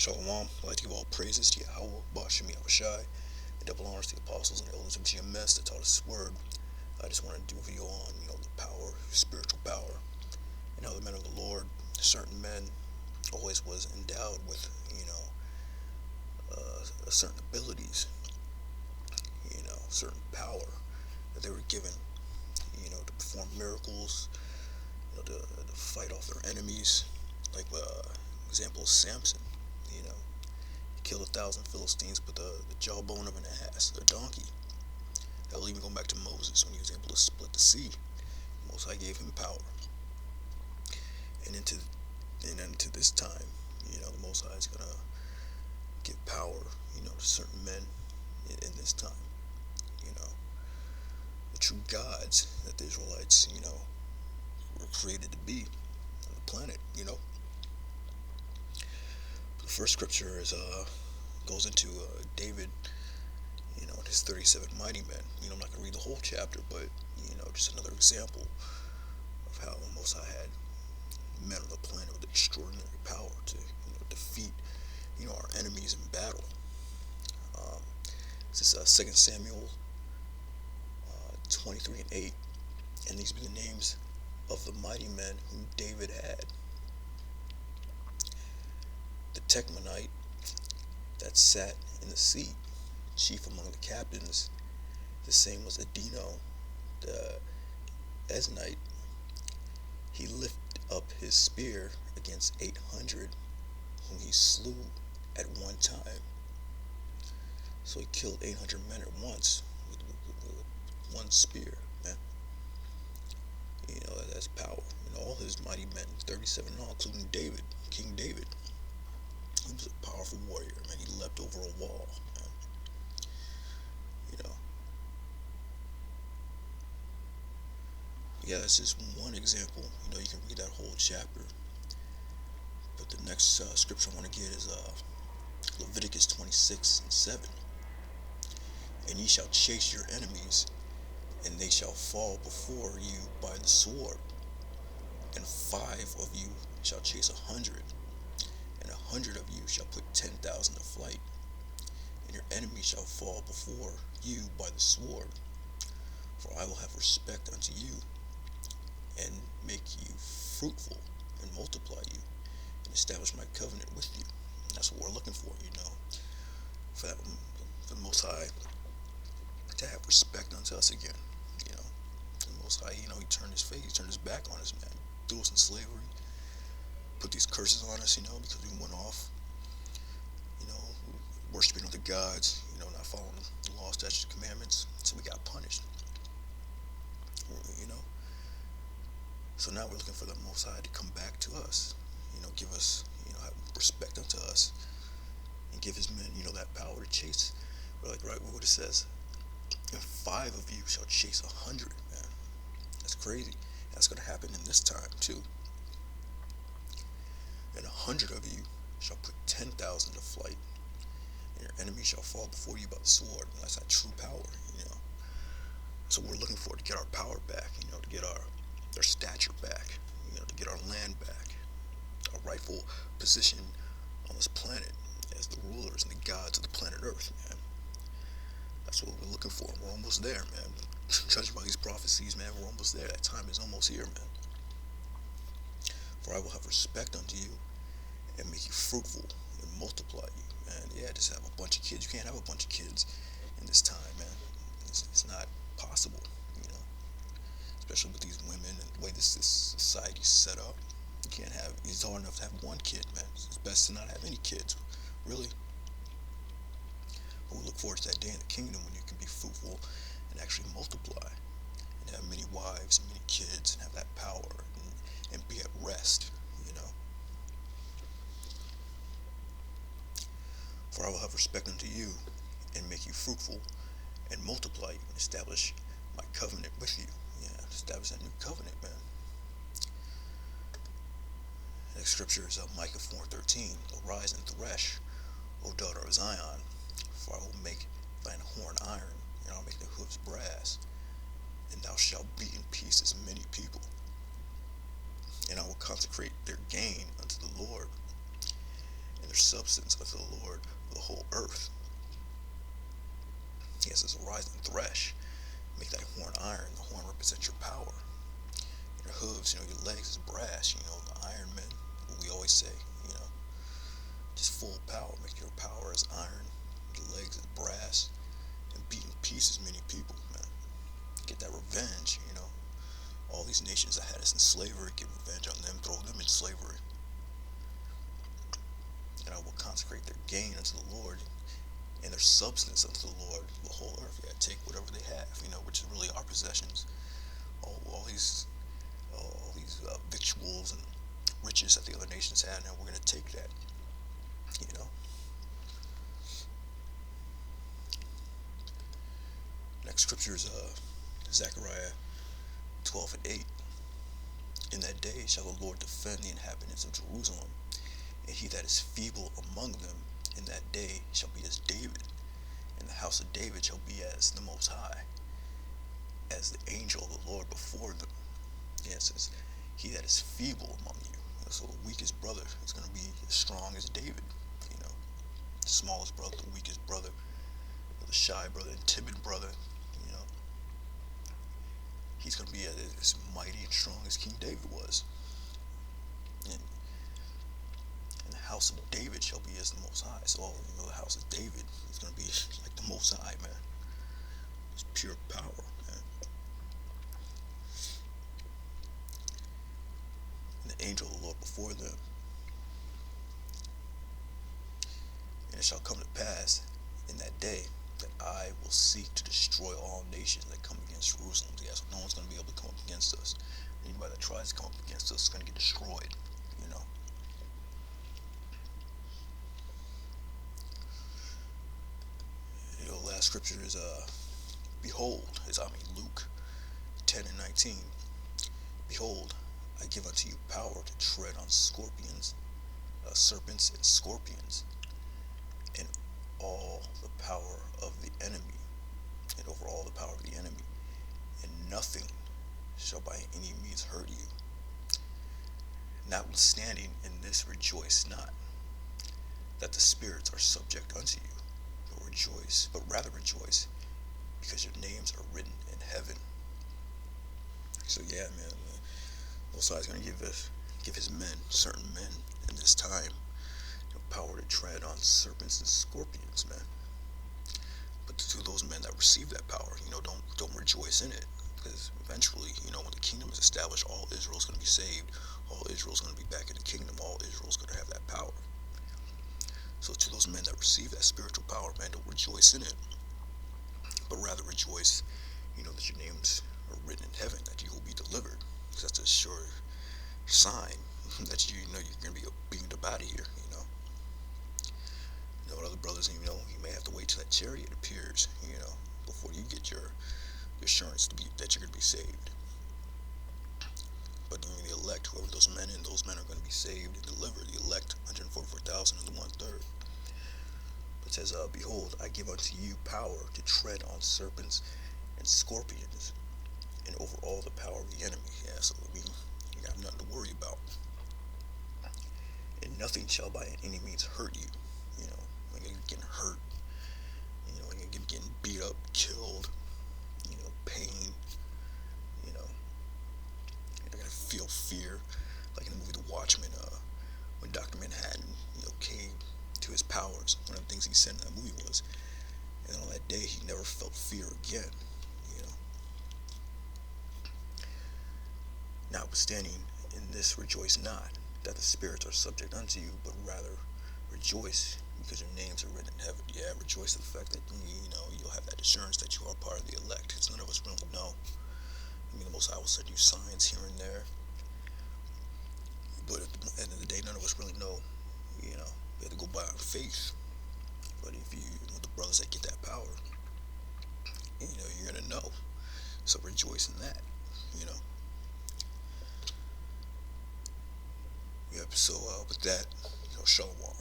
Shalom. I'd like to give all praises to Yahweh, Bashem Yahushai, and double honors to the apostles and elders of GMS that taught us this word. I just want to do a video on, the power, spiritual power, and how the men of the Lord, certain men, always was endowed with, certain abilities, certain power that they were given, to perform miracles, to fight off their enemies. Like, example is Samson, he killed 1,000 Philistines with the jawbone of an ass, a donkey. That will even go back to Moses when he was able to split the sea. Most High gave him power. And into this time, the Most High is gonna give power, to certain men in this time. The true gods that the Israelites, were created to be on the planet. The first scripture goes into David, and his 37 mighty men. I'm not gonna read the whole chapter, but just another example of how the Most High had men on the planet with extraordinary power to defeat our enemies in battle. This is 2 Samuel 23 and 8, and these be the names of the mighty men whom David had. The Techmanite that sat in the seat, chief among the captains, the same was Adino the Eznite. He lifted up his spear against 800, whom he slew at one time. So he killed 800 men at once with one spear, man. That's power. All his mighty men, 37 in all, including David, King David. He was a powerful warrior, man. He leapt over a wall, man. Yeah, that's just one example. You can read that whole chapter. But the next scripture I want to get is Leviticus 26 and 7. And ye shall chase your enemies, and they shall fall before you by the sword. And 5 of you shall chase 100, and 100 of you shall put 10,000 to flight. And your enemy shall fall before you by the sword. For I will have respect unto you, and make you fruitful, and multiply you, and establish my covenant with you. And that's what we're looking for, for the Most High to have respect unto us again. The Most High, he turned his face, he turned his back on us, man. Threw us in slavery, put these curses on us, because we went off, worshiping other gods, not following the law, statutes, commandments. So we got punished, So now we're looking for the Most High to come back to us, give us, have respect unto us, and give his men, that power to chase. Like right what it says, and 5 of you shall chase 100, man. That's crazy. That's gonna happen in this time too. And 100 of you shall put 10,000 to flight, and your enemy shall fall before you by the sword. And that's that true power, So we're looking for to get our power back, to get our stature back, to get our land back, our rightful position on this planet as the rulers and the gods of the planet Earth, man. That's what we're looking for. We're almost there, man. Judging by these prophecies, man, we're almost there. That time is almost here, man. For I will have respect unto you, and make you fruitful, and multiply you, man. Yeah, just have a bunch of kids. You can't have a bunch of kids in this time, man. It's not possible, especially with these women and the way this society's set up. You can't have, it's hard enough to have one kid, man. It's best to not have any kids, really. But we look forward to that day in the kingdom when you can be fruitful and actually multiply, and have many wives and many kids, and have that power, and be at rest, For I will have respect unto you, and make you fruitful, and multiply you, and establish my covenant with you. Yeah, establish that new covenant, man. Next scripture is Micah 4:13. Arise and thresh, O daughter of Zion, for I will make thine horn iron, and I'll make the hooves brass, and thou shalt beat in pieces many people. And I will consecrate their gain unto the Lord, and their substance unto the Lord of the whole earth. He says, arise and thresh, make thy horn iron. The horn represents your power. Your hooves, your legs is brass, the iron men, what we always say, just full power, make your power as iron, your legs as brass, and beat in pieces many people, man. Get that revenge, all these nations that had us in slavery, get revenge on them, throw them in slavery. And I will consecrate their gain unto the Lord, and their substance unto the Lord, the whole earth. Yeah, take whatever they have, which is really our possessions. All these victuals and riches that the other nations had. Now we're going to take that. Next scripture is Zechariah 12:8. In that day shall the Lord defend the inhabitants of Jerusalem, and he that is feeble among them in that day shall be as David, and the house of David shall be as the Most High, as the angel of the Lord before them. Yeah, it says, he that is feeble among you. So the weakest brother is going to be as strong as David. The smallest brother, the weakest brother, the shy brother, and timid brother. He's going to be as mighty and strong as King David was. And the house of David shall be as the Most High. So, the house of David is going to be like the Most High, man. It's pure power, man. And the angel of the Lord before them. And it shall come to pass in that day that I will seek to destroy all nations that come against Jerusalem. Yeah, so no one's going to be able to come up against us. Anybody that tries to come up against us is going to get destroyed, Last scripture is, behold, Luke 10:19. Behold, I give unto you power to tread on scorpions, serpents and scorpions, and all the power of the enemy, and over all the power of the enemy, and nothing shall by any means hurt you. Notwithstanding in this rejoice not, that the spirits are subject unto you, but rather rejoice, because your names are written in heaven. So yeah, man, Most High is going to give his men, certain men in this time, power to tread on serpents and scorpions, man. But to those men that receive that power, don't rejoice in it, because eventually, when the kingdom is established, all Israel is going to be saved. All Israel is going to be back in the kingdom. All Israel is going to have that power. So to those men that receive that spiritual power, man, don't rejoice in it, but rather rejoice, that your names are written in heaven, that you will be delivered. Because that's a sure sign that you're going to be beamed up out of here. Other brothers, you may have to wait till that chariot appears, before you get your assurance that you're going to be saved. But the elect, whoever those men are going to be saved and delivered. The elect, 144,000 and the 1/3. It says, behold, I give unto you power to tread on serpents and scorpions, and over all the power of the enemy. Yeah, so you got nothing to worry about. And nothing shall by any means hurt you. When you're getting hurt, when you're getting beat up, killed, pain, you're gonna feel fear, like in the movie The Watchmen, when Dr. Manhattan, came to his powers. One of the things he said in that movie was, and on that day he never felt fear again. Notwithstanding in this rejoice not, that the spirits are subject unto you, but rather rejoice, because your names are written in heaven. Yeah, rejoice in the fact that you'll have that assurance that you are part of the elect, because none of us really know. The Most High will send you signs here and there, but at the end of the day, none of us really know. We have to go by our faith. But if the brothers that get that power, you're gonna know. So rejoice in that. Yep. So with that, shalom.